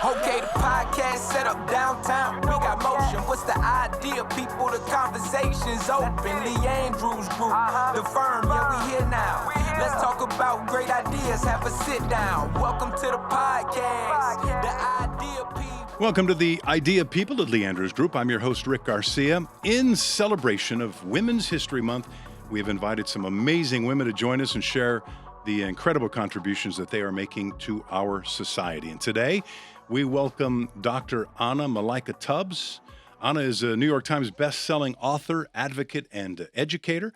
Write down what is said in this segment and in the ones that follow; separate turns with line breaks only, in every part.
Okay, the podcast set up downtown. We got motion. What's the idea? People, the conversation's open. Lee Andrews Group, the firm, yeah, we here now. Let's talk about great ideas. Have a sit down. Welcome to the podcast. The Idea People.
Welcome to the Idea People at Lee Andrews Group. I'm your host, Rick Garcia. In celebration of Women's History Month, we have invited some amazing women to join us and share the incredible contributions that they are making to our society. And today, we welcome Dr. Malaika Tubbs. Anna is a New York Times best-selling author, advocate, and educator.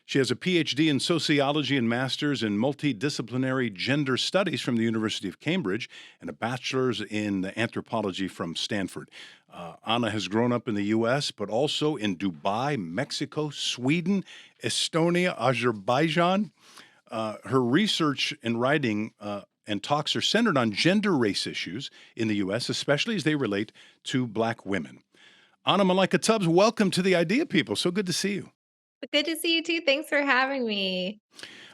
She has a PhD in sociology and master's in multidisciplinary gender studies from the University of Cambridge and a bachelor's in anthropology from Stanford. Anna has grown up in the U.S., but also in Dubai, Mexico, Sweden, Estonia, Azerbaijan. Her research and writing and talks are centered on gender-race issues in the U.S., especially as they relate to Black women. Anna Malaika Tubbs, welcome to the Idea People. So good to see you.
Good to see you too. Thanks for having me.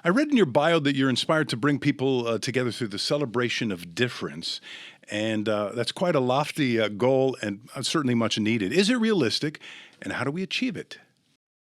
I read in your bio that you're inspired to bring people together through the celebration of difference, and that's quite a lofty goal and certainly much needed. Is it realistic, and how do we achieve it?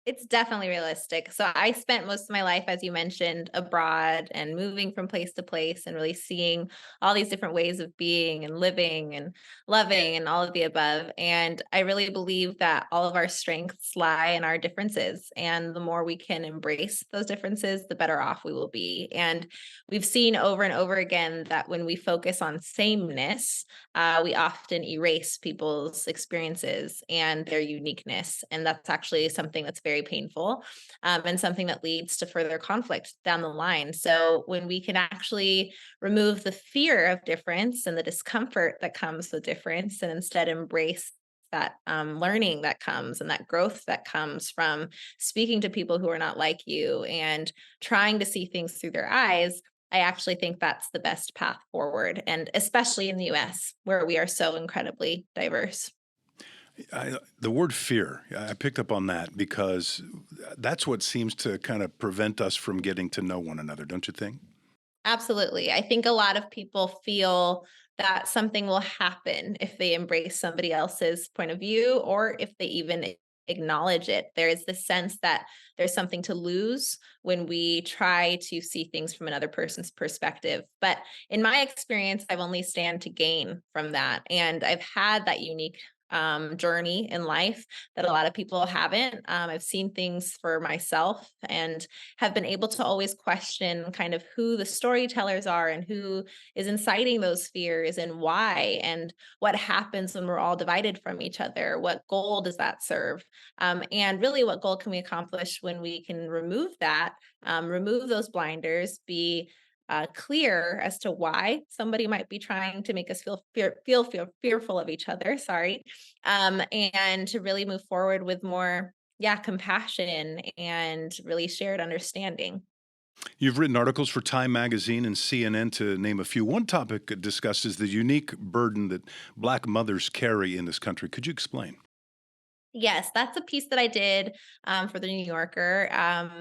It's definitely realistic. So I spent most of my life, as you mentioned, abroad and moving from place to place and really seeing all these different ways of being and living and loving and all of the above. And I really believe that all of our strengths lie in our differences. And the more we can embrace those differences, the better off we will be. And we've seen over and over again that when we focus on sameness, we often erase people's experiences and their uniqueness. And that's actually something that's very painful and something that leads to further conflict down the line. So when we can actually remove the fear of difference and the discomfort that comes with difference and instead embrace that learning that comes and that growth that comes from speaking to people who are not like you and trying to see things through their eyes, I actually think that's the best path forward. And especially in the US, where we are so incredibly diverse.
The word fear, I picked up on that because that's what seems to kind of prevent us from getting to know one another, don't you think?
Absolutely. I think a lot of people feel that something will happen if they embrace somebody else's point of view or if they even acknowledge it. There is this sense that there's something to lose when we try to see things from another person's perspective. But in my experience, I've only stand to gain from that. And I've had that unique journey in life that a lot of people haven't. I've seen things for myself and have been able to always question kind of who the storytellers are and who is inciting those fears and why and what happens when we're all divided from each other. What goal does that serve? And really, what goal can we accomplish when we can remove that, remove those blinders, be clear as to why somebody might be trying to make us feel fearful of each other. Sorry, and to really move forward with more, compassion and really shared understanding.
You've written articles for Time Magazine and CNN, to name a few. One topic discussed is the unique burden that Black mothers carry in this country. Could you explain?
Yes, that's a piece that I did for the New Yorker.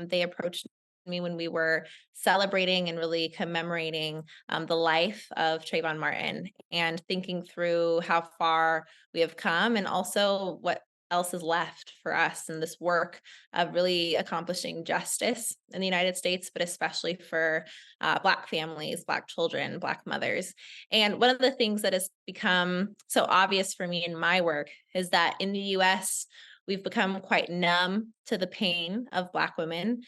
They approached me when we were celebrating and really commemorating the life of Trayvon Martin and thinking through how far we have come and also what else is left for us in this work of really accomplishing justice in the United States, but especially for Black families, Black children, Black mothers. And one of the things that has become so obvious for me in my work is that in the US, we've become quite numb to the pain of Black women.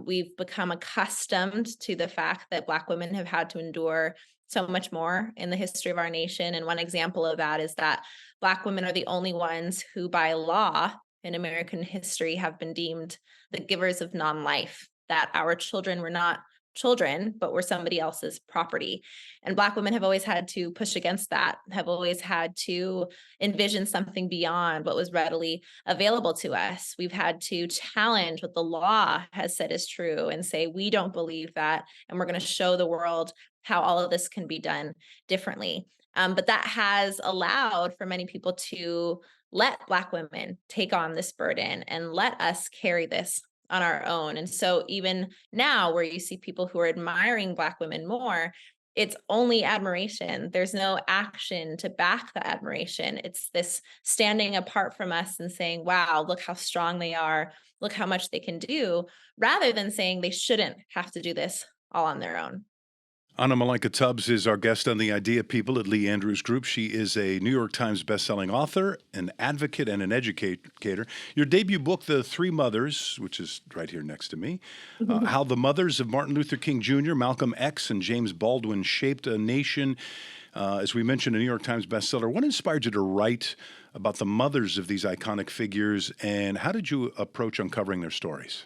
We've become accustomed to the fact that Black women have had to endure so much more in the history of our nation. And one example of that is that Black women are the only ones who, by law in American history, have been deemed the givers of non-life, that our children were not children, but were somebody else's property. And Black women have always had to push against that, have always had to envision something beyond what was readily available to us. We've had to challenge what the law has said is true and say, we don't believe that, and we're going to show the world how all of this can be done differently. But that has allowed for many people to let Black women take on this burden and let us carry this on our own. And so even now, where you see people who are admiring Black women more, it's only admiration. There's no action to back the admiration. It's this standing apart from us and saying, wow, look how strong they are. Look how much they can do, rather than saying they shouldn't have to do this all on their own.
Anna Malaika Tubbs is our guest on the Idea People at Lee Andrews Group. She is a New York Times bestselling author, an advocate, and an educator. Your debut book, The Three Mothers, which is right here next to me, how the mothers of Martin Luther King Jr., Malcolm X, and James Baldwin shaped a nation. As we mentioned, a New York Times bestseller. What inspired you to write about the mothers of these iconic figures, and how did you approach uncovering their stories?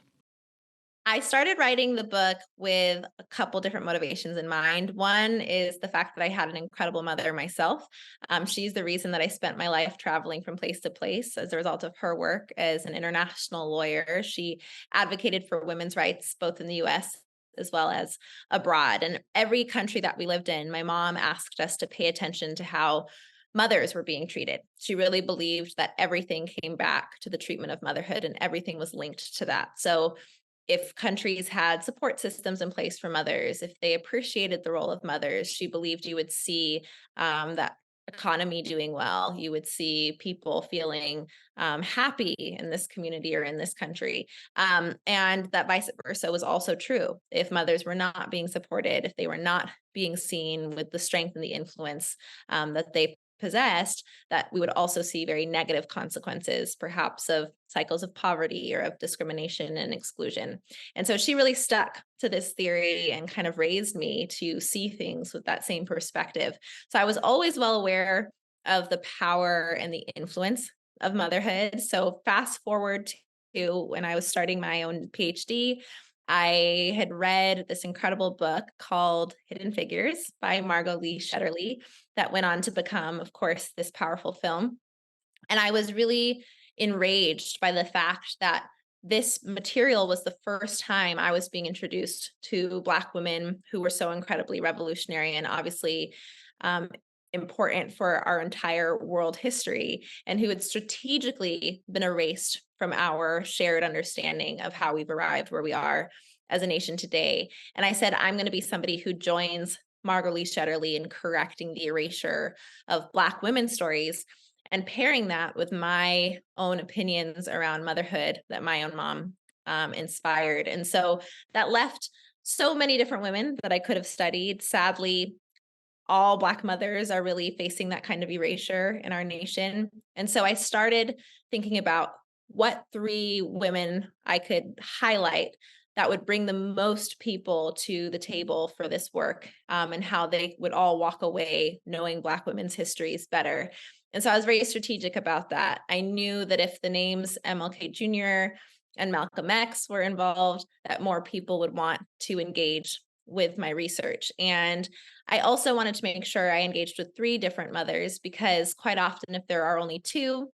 I started writing the book with a couple different motivations in mind. One is the fact that I had an incredible mother myself. She's the reason that I spent my life traveling from place to place as a result of her work as an international lawyer. She advocated for women's rights both in the US as well as abroad. And every country that we lived in, my mom asked us to pay attention to how mothers were being treated. She really believed that everything came back to the treatment of motherhood and everything was linked to that. So if countries had support systems in place for mothers, if they appreciated the role of mothers, she believed you would see that economy doing well. You would see people feeling happy in this community or in this country. And that vice versa was also true. If mothers were not being supported, if they were not being seen with the strength and the influence that they possessed, that we would also see very negative consequences, perhaps of cycles of poverty or of discrimination and exclusion. And so she really stuck to this theory and kind of raised me to see things with that same perspective. So I was always well aware of the power and the influence of motherhood. So fast forward to when I was starting my own PhD, I had read this incredible book called Hidden Figures by Margot Lee Shetterly that went on to become, of course, this powerful film. And I was really enraged by the fact that this material was the first time I was being introduced to Black women who were so incredibly revolutionary and obviously um, important for our entire world history, and who had strategically been erased from our shared understanding of how we've arrived where we are as a nation today. And I said, I'm going to be somebody who joins Margot Lee Shetterly in correcting the erasure of Black women's stories and pairing that with my own opinions around motherhood that my own mom inspired. And so that left so many different women that I could have studied. Sadly, all Black mothers are really facing that kind of erasure in our nation. And so I started thinking about what three women I could highlight that would bring the most people to the table for this work, and how they would all walk away knowing Black women's histories better. And so I was very strategic about that. I knew that if the names MLK Jr. and Malcolm X were involved, that more people would want to engage with my research. And I also wanted to make sure I engaged with three different mothers, because quite often, if there are only two,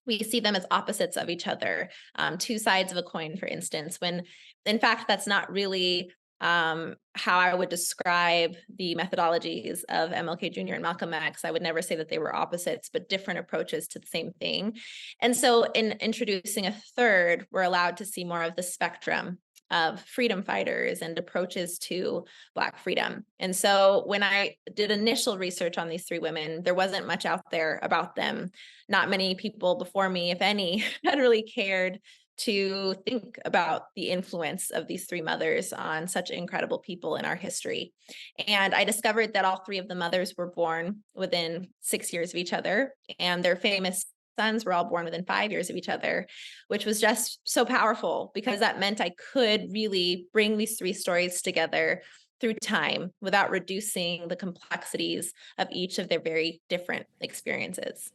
we see them as opposites of each other, two sides of a coin, for instance, when in fact, that's not really how I would describe the methodologies of MLK Jr. and Malcolm X. I would never say that they were opposites, but different approaches to the same thing. And so in introducing a third, we're allowed to see more of the spectrum of freedom fighters and approaches to Black freedom. And so when I did initial research on these three women, there wasn't much out there about them. Not many people before me, if any, had really cared to think about the influence of these three mothers on such incredible people in our history. And I discovered that all three of the mothers were born within 6 years of each other, and their famous sons were all born within 5 years of each other, which was just so powerful, because that meant I could really bring these three stories together through time without reducing the complexities of each of their very different experiences.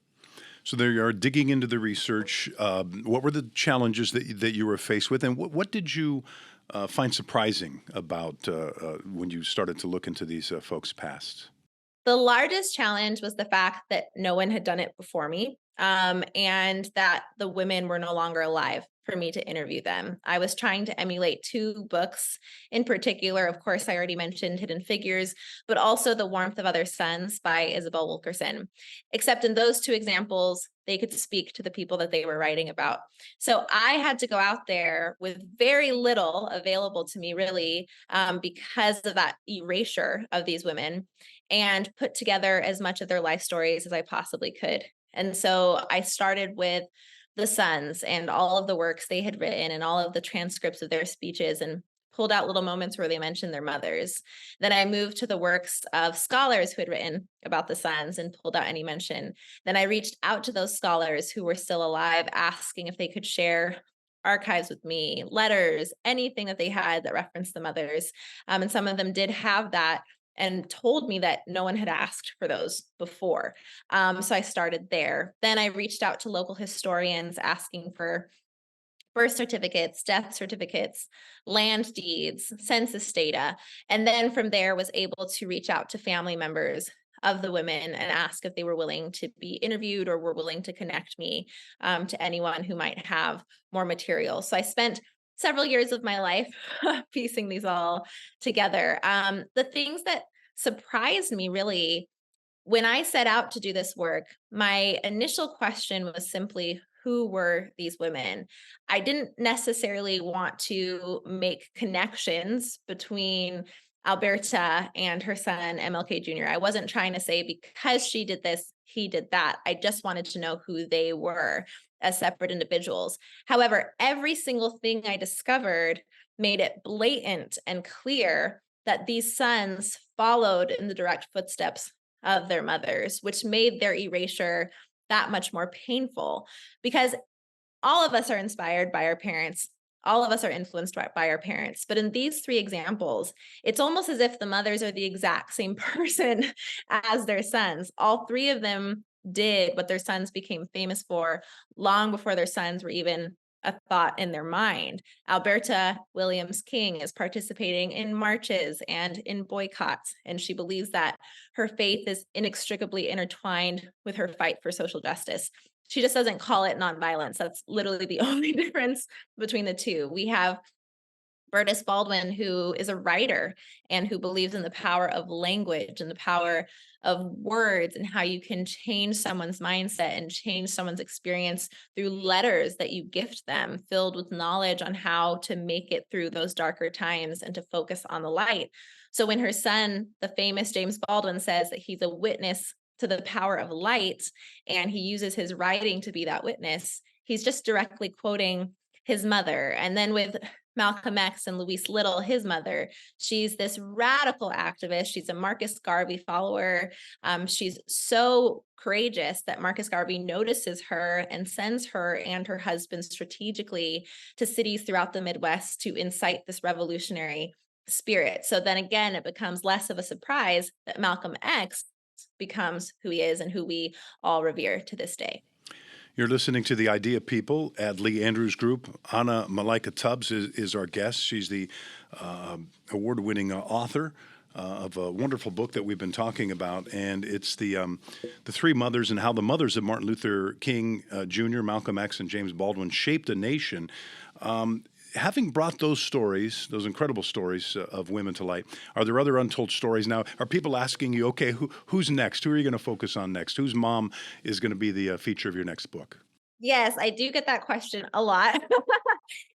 So there you are, digging into the research. What were the challenges that you were faced with, and what did you find surprising about when you started to look into these folks' past?
The largest challenge was the fact that no one had done it before me. and that the women were no longer alive for me to interview them. I was trying to emulate two books in particular. Of course, I already mentioned Hidden Figures, but also The Warmth of Other Suns by Isabel Wilkerson. Except in those two examples, they could speak to the people that they were writing about. So I had to go out there with very little available to me, really, because of that erasure of these women, and put together as much of their life stories as I possibly could. And so I started with the sons and all of the works they had written and all of the transcripts of their speeches, and pulled out little moments where they mentioned their mothers. Then I moved to the works of scholars who had written about the sons and pulled out any mention. Then I reached out to those scholars who were still alive, asking if they could share archives with me, letters, anything that they had that referenced the mothers. And some of them did have that and told me that no one had asked for those before. So I started there. Then I reached out to local historians asking for birth certificates, death certificates, land deeds, census data. And then from there was able to reach out to family members of the women and ask if they were willing to be interviewed or were willing to connect me to anyone who might have more material. So I spent several years of my life piecing these all together. The things that surprised me really when I set out to do this work, my initial question was simply, who were these women? I didn't necessarily want to make connections between Alberta and her son, MLK Jr. I wasn't trying to say because she did this, he did that. I just wanted to know who they were as separate individuals. However, every single thing I discovered made it blatant and clear that these sons followed in the direct footsteps of their mothers, which made their erasure that much more painful, because all of us are inspired by our parents. All of us are influenced by our parents. But in these three examples, it's almost as if the mothers are the exact same person as their sons. All three of them did what their sons became famous for long before their sons were even a thought in their mind. Alberta Williams King is participating in marches and in boycotts, and she believes that her faith is inextricably intertwined with her fight for social justice. She just doesn't call it nonviolence. That's literally the only difference between the two. We have Bertus Baldwin, who is a writer and who believes in the power of language and the power of words and how you can change someone's mindset and change someone's experience through letters that you gift them, filled with knowledge on how to make it through those darker times and to focus on the light. So when her son, the famous James Baldwin, says that he's a witness to the power of light and he uses his writing to be that witness, he's just directly quoting his mother. And then with Malcolm X and Louise Little, his mother, she's this radical activist. She's a Marcus Garvey follower. She's so courageous that Marcus Garvey notices her and sends her and her husband strategically to cities throughout the Midwest to incite this revolutionary spirit. So then again, it becomes less of a surprise that Malcolm X becomes who he is and who we all revere to this day.
You're listening to The Idea People at Lee Andrews Group. Anna Malaika Tubbs is our guest. She's the award-winning author of a wonderful book that we've been talking about, and it's the three mothers and how the mothers of Martin Luther King Jr., Malcolm X, and James Baldwin shaped a nation. Having brought those stories, those incredible stories of women to light, are there other untold stories now? Are people asking you, okay, who's next? Who are you going to focus on next? Whose mom is going to be the feature of your next book?
Yes, I do get that question a lot.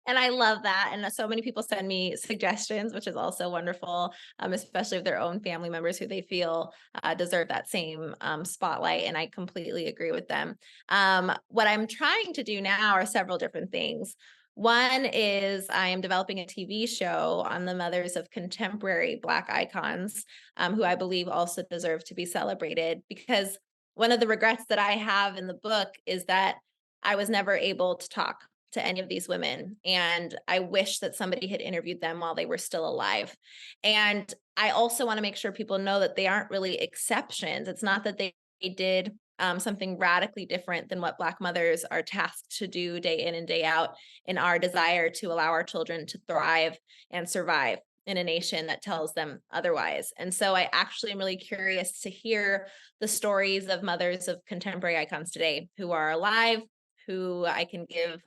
And I love that. And so many people send me suggestions, which is also wonderful, especially of their own family members who they feel deserve that same spotlight. And I completely agree with them. What I'm trying to do now are several different things. One is I am developing a TV show on the mothers of contemporary Black icons, who I believe also deserve to be celebrated, because one of the regrets that I have in the book is that I was never able to talk to any of these women. And I wish that somebody had interviewed them while they were still alive. And I also want to make sure people know that they aren't really exceptions. It's not that they did something radically different than what Black mothers are tasked to do day in and day out in our desire to allow our children to thrive and survive. in a nation that tells them otherwise. And so I actually am really curious to hear the stories of mothers of contemporary icons today who are alive, who I can give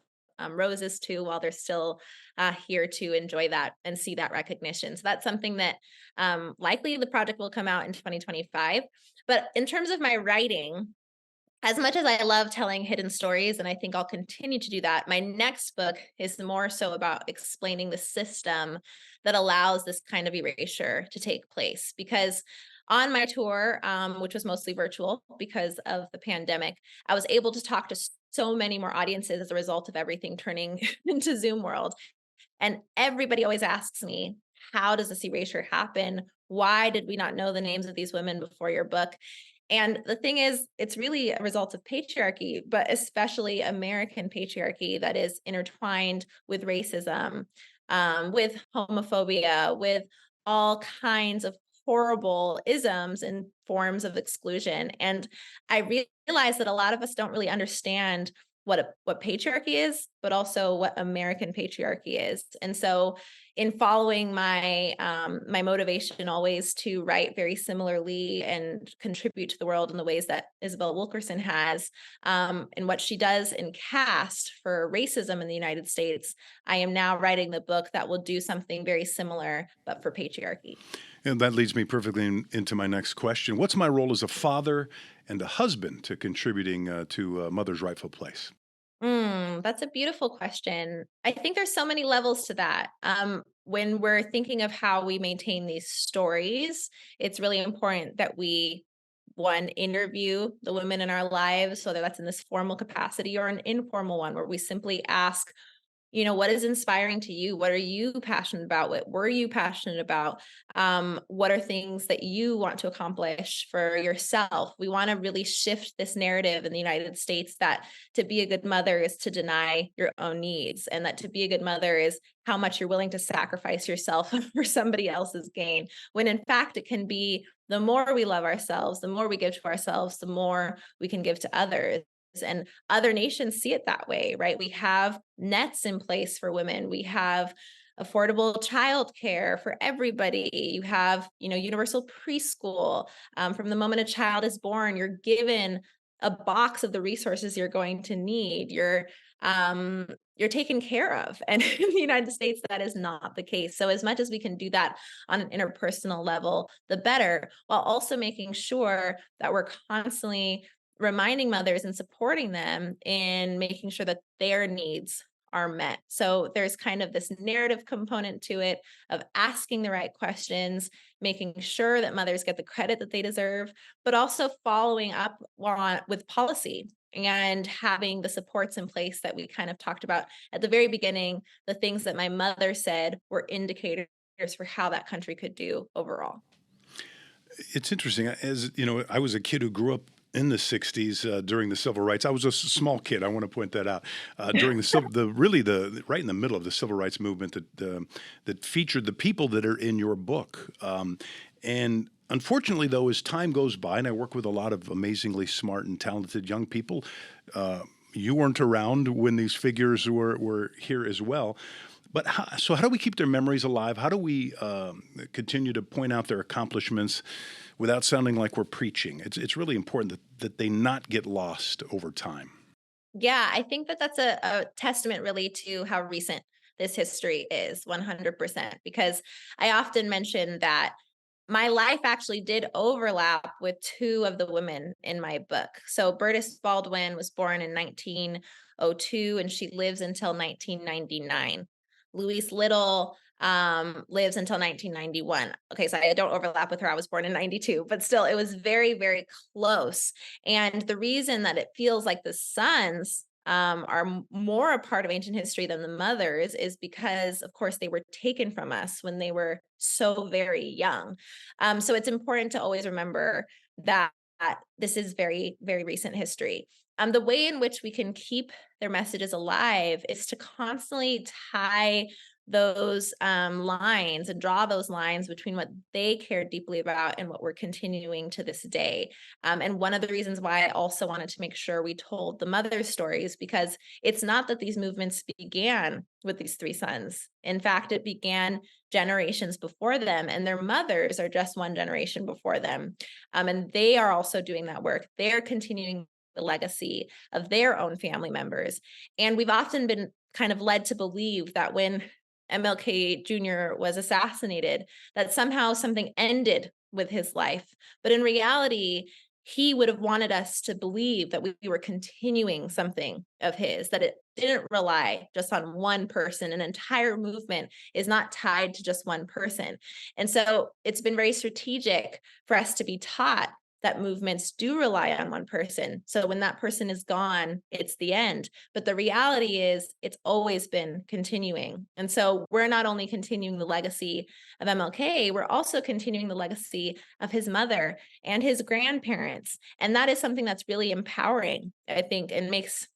roses to while they're still here to enjoy that and see that recognition. So that's something that likely the project will come out in 2025. But in terms of my writing, as much as I love telling hidden stories, and I think I'll continue to do that, my next book is more so about explaining the system that allows this kind of erasure to take place. Because on my tour, which was mostly virtual because of the pandemic, I was able to talk to so many more audiences as a result of everything turning into Zoom world. And everybody always asks me, how does this erasure happen? Why did we not know the names of these women before your book? And the thing is, it's really a result of patriarchy, but especially American patriarchy that is intertwined with racism, with homophobia, with all kinds of horrible isms and forms of exclusion. And I realize that a lot of us don't really understand what patriarchy is, but also what American patriarchy is. And so in following my motivation always to write very similarly and contribute to the world in the ways that Isabel Wilkerson has, and what she does in Caste for racism in the United States, I am now writing the book that will do something very similar, but for patriarchy.
And that leads me perfectly into my next question. What's my role as a father and a husband to contributing to Mother's Rightful Place?
That's a beautiful question. I think there's so many levels to that. When we're thinking of how we maintain these stories, it's really important that we, one, interview the women in our lives, whether that's in this formal capacity or an informal one, where we simply ask, what is inspiring to you? What are you passionate about? What were you passionate about? What are things that you want to accomplish for yourself? We want to really shift this narrative in the United States that to be a good mother is to deny your own needs, and that to be a good mother is how much you're willing to sacrifice yourself for somebody else's gain. When in fact, it can be the more we love ourselves, the more we give to ourselves, the more we can give to others. And other nations see it that way, right? We have nets in place for women. We have affordable childcare for everybody. You have, universal preschool. From the moment a child is born, you're given a box of the resources you're going to need. You're taken care of. And in the United States, that is not the case. So as much as we can do that on an interpersonal level, the better, while also making sure that we're constantly reminding mothers and supporting them in making sure that their needs are met. So there's kind of this narrative component to it of asking the right questions, making sure that mothers get the credit that they deserve, but also following up with policy and having the supports in place that we kind of talked about at the very beginning. The things that my mother said were indicators for how that country could do overall.
It's interesting. As you know, I was a kid who grew up in the '60s during the civil rights. I was a small kid. I want to point that out. During the right in the middle of the civil rights movement that featured the people that are in your book. And unfortunately, though, as time goes by, and I work with a lot of amazingly smart and talented young people, you weren't around when these figures were here as well. But how do we keep their memories alive? How do we continue to point out their accomplishments without sounding like we're preaching? It's really important that they not get lost over time.
Yeah, I think that that's a testament really to how recent this history is, 100%, because I often mention that my life actually did overlap with two of the women in my book. So Bertis Baldwin was born in 1902 and she lives until 1999. Louise Little lives until 1991. Okay, so I don't overlap with her. I was born in 92, but still it was very, very close. And the reason that it feels like the sons are more a part of ancient history than the mothers is because, of course, they were taken from us when they were so very young. So it's important to always remember that this is very, very recent history. The way in which we can keep their messages alive is to constantly tie those lines and draw those lines between what they care deeply about and what we're continuing to this day. And one of the reasons why I also wanted to make sure we told the mother stories, because it's not that these movements began with these three sons. In fact, it began generations before them, and their mothers are just one generation before them. And they are also doing that work. They're continuing the legacy of their own family members. And we've often been kind of led to believe that when MLK Jr. was assassinated, that somehow something ended with his life. But in reality, he would have wanted us to believe that we were continuing something of his, that it didn't rely just on one person. An entire movement is not tied to just one person. And so it's been very strategic for us to be taught that movements do rely on one person. So when that person is gone, it's the end. But the reality is it's always been continuing. And so we're not only continuing the legacy of MLK, we're also continuing the legacy of his mother and his grandparents. And that is something that's really empowering, I think, and makes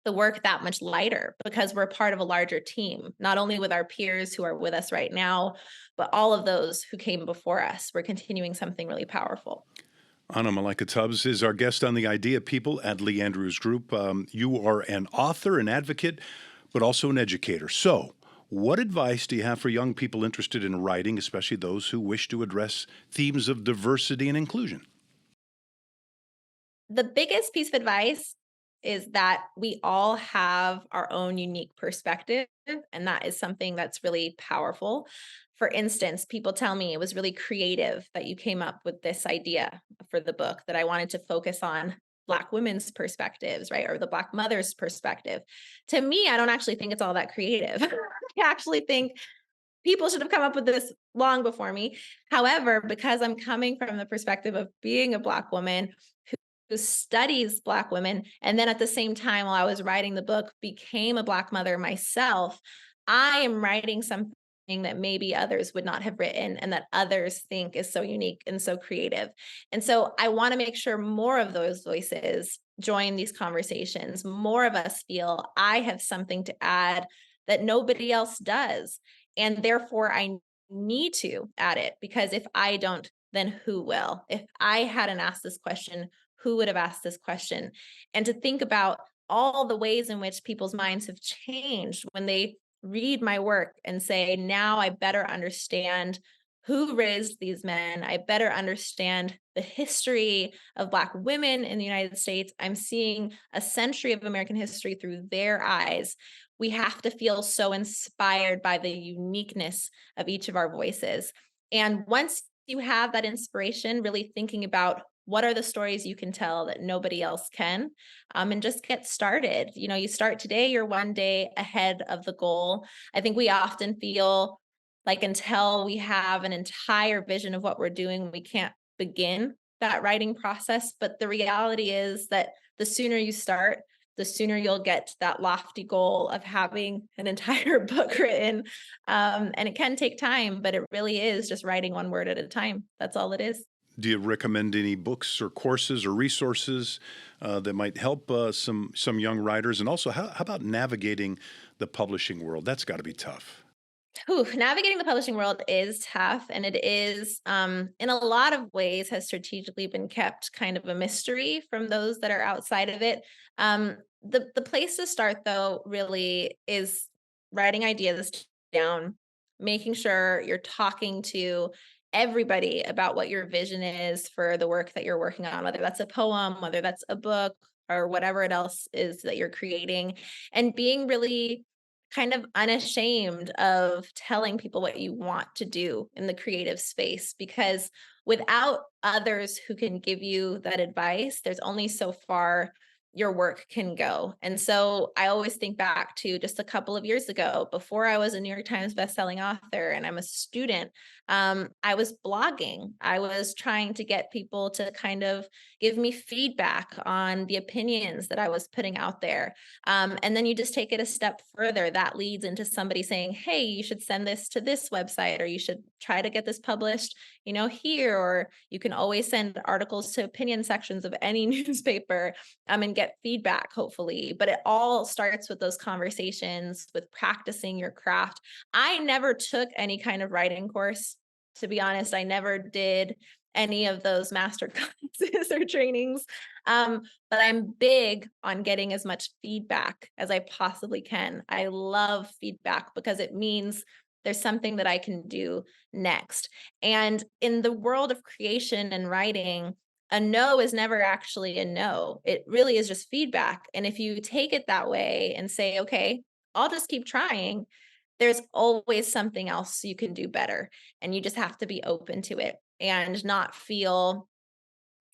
the work that much lighter because we're part of a larger team, not only with our peers who are with us right now, but all of those who came before us. We're continuing something really powerful.
Anna Malaika Tubbs is our guest on the Idea People at Lee Andrews Group. You are an author, an advocate, but also an educator. So, what advice do you have for young people interested in writing, especially those who wish to address themes of diversity and inclusion?
The biggest piece of advice is that we all have our own unique perspective, and that is something that's really powerful. For instance, people tell me it was really creative that you came up with this idea for the book, that I wanted to focus on Black women's perspectives, right? Or the Black mother's perspective. To me, I don't actually think it's all that creative. I actually think people should have come up with this long before me. However, because I'm coming from the perspective of being a Black woman who studies Black women, and then at the same time, while I was writing the book, became a Black mother myself, I am writing something that maybe others would not have written and that others think is so unique and so creative. And so I want to make sure more of those voices join these conversations. More of us feel I have something to add that nobody else does. And therefore, I need to add it, because if I don't, then who will? If I hadn't asked this question, who would have asked this question? And to think about all the ways in which people's minds have changed when they read my work and say, now I better understand who raised these men. I better understand the history of Black women in the United States. I'm seeing a century of American history through their eyes. We have to feel so inspired by the uniqueness of each of our voices. And once you have that inspiration, really thinking about what are the stories you can tell that nobody else can, and just get started. You know, you start today, you're one day ahead of the goal. I think we often feel like until we have an entire vision of what we're doing, we can't begin that writing process. But the reality is that the sooner you start, the sooner you'll get to that lofty goal of having an entire book written. And it can take time, but it really is just writing one word at a time. That's all it is.
Do you recommend any books or courses or resources that might help some young writers? And also, how about navigating the publishing world? That's got to be tough.
Navigating the publishing world is tough, and it is, in a lot of ways, has strategically been kept kind of a mystery from those that are outside of it. The place to start, though, really is writing ideas down, making sure you're talking to everybody about what your vision is for the work that you're working on, whether that's a poem, whether that's a book, or whatever it else is that you're creating, and being really kind of unashamed of telling people what you want to do in the creative space, because without others who can give you that advice, there's only so far your work can go. And so I always think back to just a couple of years ago, before I was a New York Times bestselling author and I'm a student, I was blogging. I was trying to get people to kind of give me feedback on the opinions that I was putting out there. And then you just take it a step further. That leads into somebody saying, hey, you should send this to this website, or you should try to get this published, here, or you can always send articles to opinion sections of any newspaper, and get feedback, hopefully. But it all starts with those conversations, with practicing your craft. I never took any kind of writing course, to be honest. I never did any of those master classes or trainings. But I'm big on getting as much feedback as I possibly can. I love feedback because it means there's something that I can do next. And in the world of creation and writing, a no is never actually a no. It really is just feedback. And if you take it that way and say, okay, I'll just keep trying, there's always something else you can do better. And you just have to be open to it and not feel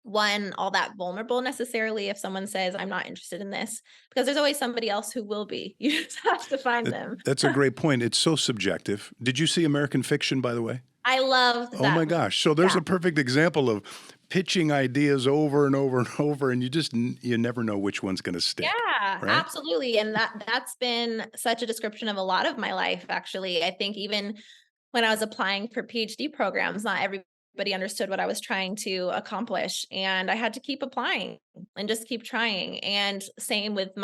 all that vulnerable necessarily if someone says, I'm not interested in this, because there's always somebody else who will be. You just have to find them.
That's a great point. It's so subjective. Did you see American Fiction, by the way?
I loved that.
Oh my gosh. So there's a perfect example of pitching ideas over and over and over, and you never know which one's going to stick.
Yeah,
right?
Absolutely. And that's been such a description of a lot of my life, actually. I think even when I was applying for PhD programs, not everybody understood what I was trying to accomplish. And I had to keep applying and just keep trying. And same with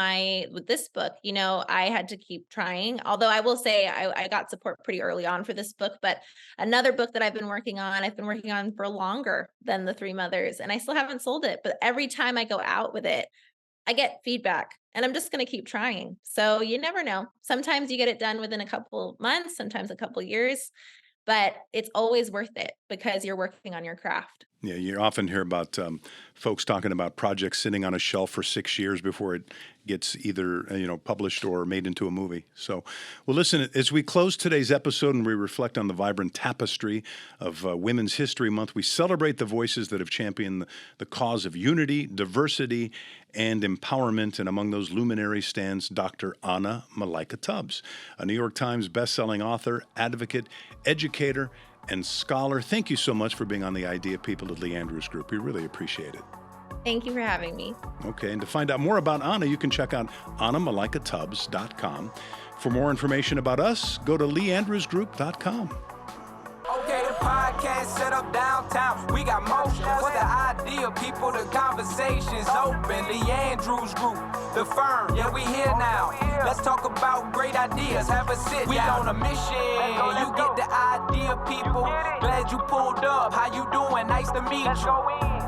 this book, I had to keep trying. Although I will say I got support pretty early on for this book, but another book that I've been working on for longer than The Three Mothers, and I still haven't sold it. But every time I go out with it, I get feedback, and I'm just going to keep trying. So you never know. Sometimes you get it done within a couple months, sometimes a couple years, but it's always worth it because you're working on your craft.
Yeah, you often hear about folks talking about projects sitting on a shelf for 6 years before it gets either published or made into a movie. So, well, listen, as we close today's episode and we reflect on the vibrant tapestry of Women's History Month, we celebrate the voices that have championed the cause of unity, diversity, and empowerment. And among those luminaries stands Dr. Anna Malaika Tubbs, a New York Times bestselling author, advocate, educator, and scholar. Thank you so much for being on the Idea People at Lee Andrews Group. We really appreciate it.
Thank you for having me.
Okay, and to find out more about Anna, you can check out AnnaMalaikaTubbs.com. For more information about us, go to LeeAndrewsGroup.com.
Okay, the podcast set up downtown. We got motion. What's the idea, people? The conversation's open. Lee Andrews Group, the firm. Yeah, we here now. Let's talk about great ideas. Have a sit down. We on a mission. You get the idea, people. Glad you pulled up. How you doing? Nice to meet you.